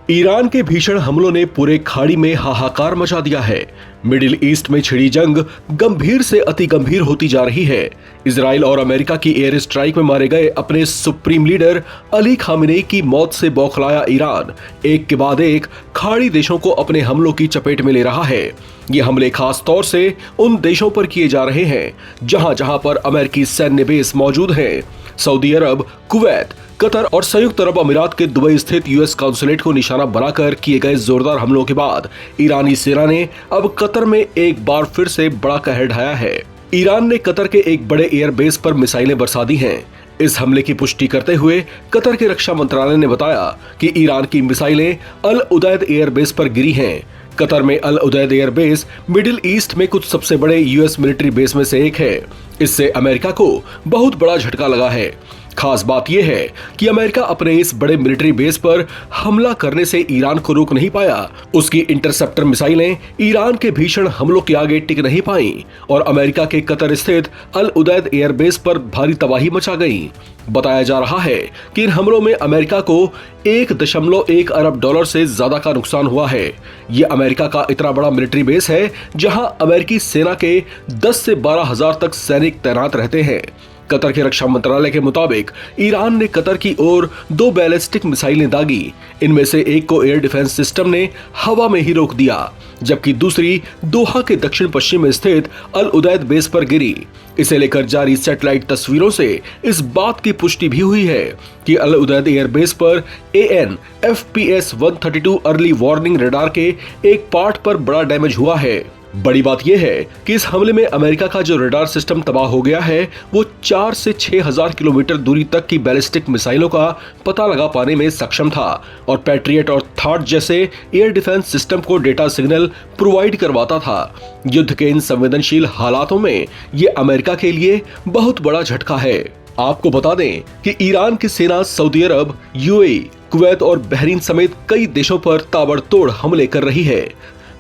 Iran के भीषण हमलों ने पूरे खाड़ी में हाहाकार मचा दिया है। मिडिल ईस्ट में छिड़ी जंग गंभीर से अति गंभीर होती जा रही है। इजराइल और अमेरिका की एयर स्ट्राइक में मारे गए अपने सुप्रीम लीडर अली खामेनेई की मौत से बौखलाया ईरान एक के बाद एक खाड़ी देशों को अपने हमलों की चपेट में ले रहा है। ये हमले खास तौर से उन देशों पर किए जा रहे हैं जहां जहां पर अमेरिकी सैन्य बेस मौजूद हैं। सऊदी अरब, कुवैत, कतर और संयुक्त अरब अमीरात के दुबई स्थित यूएस काउंसुलेट को निशाना बनाकर किए गए जोरदार हमलों के बाद ईरानी सेना ने अब कतर में एक बार फिर से बड़ा कहर ढाया है। ईरान ने कतर के एक बड़े एयरबेस पर मिसाइलें बरसा दी हैं। इस हमले की पुष्टि करते हुए कतर के रक्षा मंत्रालय ने बताया कि ईरान की मिसाइलें अल उदैद एयरबेस पर गिरी हैं। कतर में अल उदैद एयरबेस मिडिल ईस्ट में कुछ सबसे बड़े यूएस मिलिट्री बेस में से एक है। इससे अमेरिका को बहुत बड़ा झटका लगा है। खास बात यह है कि अमेरिका अपने इस बड़े मिलिट्री बेस पर हमला करने से ईरान को रोक नहीं पाया। उसकी इंटरसेप्टर मिसाइलें ईरान के भीषण हमलों के आगे टिक नहीं पाईं और अमेरिका के कतर स्थित अल उदैद एयरबेस पर भारी तबाही मचा गई। बताया जा रहा है कि इन हमलों में अमेरिका को 1.1 अरब डॉलर से ज्यादा का नुकसान हुआ है। यह अमेरिका का इतना बड़ा मिलिट्री बेस है जहां अमेरिकी सेना के 10 से 12 हजार तक सैनिक तैनात रहते हैं। कतर के रक्षा मंत्रालय के मुताबिक ईरान ने कतर की ओर 2 बैलिस्टिक मिसाइलें दागी। इनमें से एक को एयर डिफेंस सिस्टम ने हवा में ही रोक दिया, जबकि दूसरी दोहा के दक्षिण पश्चिम में स्थित अल उदैद बेस पर गिरी। इसे लेकर जारी सैटेलाइट तस्वीरों से इस बात की पुष्टि भी हुई है कि अल उदैद एयरबेस पर AN/FPS 132 अर्ली वार्निंग रडार के एक पार्ट पर बड़ा डैमेज हुआ है। बड़ी बात यह है कि इस हमले में अमेरिका का जो रडार सिस्टम तबाह हो गया है वो 4 से 6 हजार किलोमीटर दूरी तक की बैलिस्टिक मिसाइलों का पता लगा पाने में सक्षम था और पैट्रियट और थाट जैसे एयर डिफेंस सिस्टम को डेटा सिग्नल प्रोवाइड करवाता था। युद्ध के इन संवेदनशील हालातों में ये अमेरिका के लिए बहुत बड़ा झटका है। आपको बता दें कि ईरान की सेना सऊदी अरब, UAE, कुवैत और बहरीन समेत कई देशों पर ताबड़तोड़ हमले कर रही है।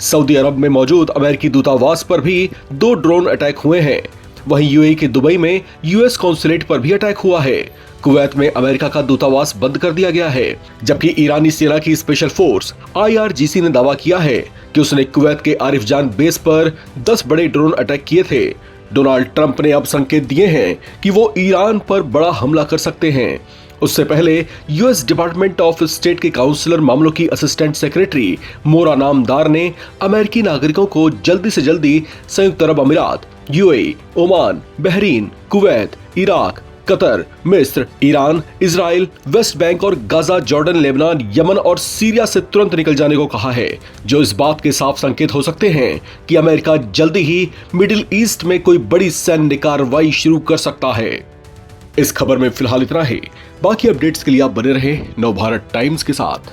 सऊदी अरब में मौजूद अमेरिकी दूतावास पर भी 2 ड्रोन अटैक हुए हैं। वहीं UAE के दुबई में यूएस काउंसुलेट पर भी अटैक हुआ है। कुवैत में अमेरिका का दूतावास बंद कर दिया गया है, जबकि ईरानी सेना की स्पेशल फोर्स IRGC ने दावा किया है कि उसने कुवैत के आरिफजान बेस पर 10 बड़े ड्रोन अटैक किए थे। डोनाल्ड ट्रंप ने अब संकेत दिए हैं कि वो ईरान पर बड़ा हमला कर सकते हैं। उससे पहले यूएस डिपार्टमेंट ऑफ स्टेट के काउंसलर मामलों की असिस्टेंट सेक्रेटरी मोरा नामदार ने अमेरिकी नागरिकों को जल्दी से जल्दी संयुक्त अरब अमीरात, UAE, Oman, Bahrain, Kuwait, Iraq, Qatar, मिस्र, ईरान, इजराइल, वेस्ट बैंक और गाजा, जॉर्डन, लेबनान, यमन और सीरिया से तुरंत निकल जाने को कहा है, जो इस बात के साफ संकेत हो सकते हैं कि अमेरिका जल्दी ही मिडिल ईस्ट में कोई बड़ी सैन्य कार्रवाई शुरू कर सकता है। इस खबर में फिलहाल इतना ही। बाकी अपडेट्स के लिए आप बने रहे नवभारत टाइम्स के साथ।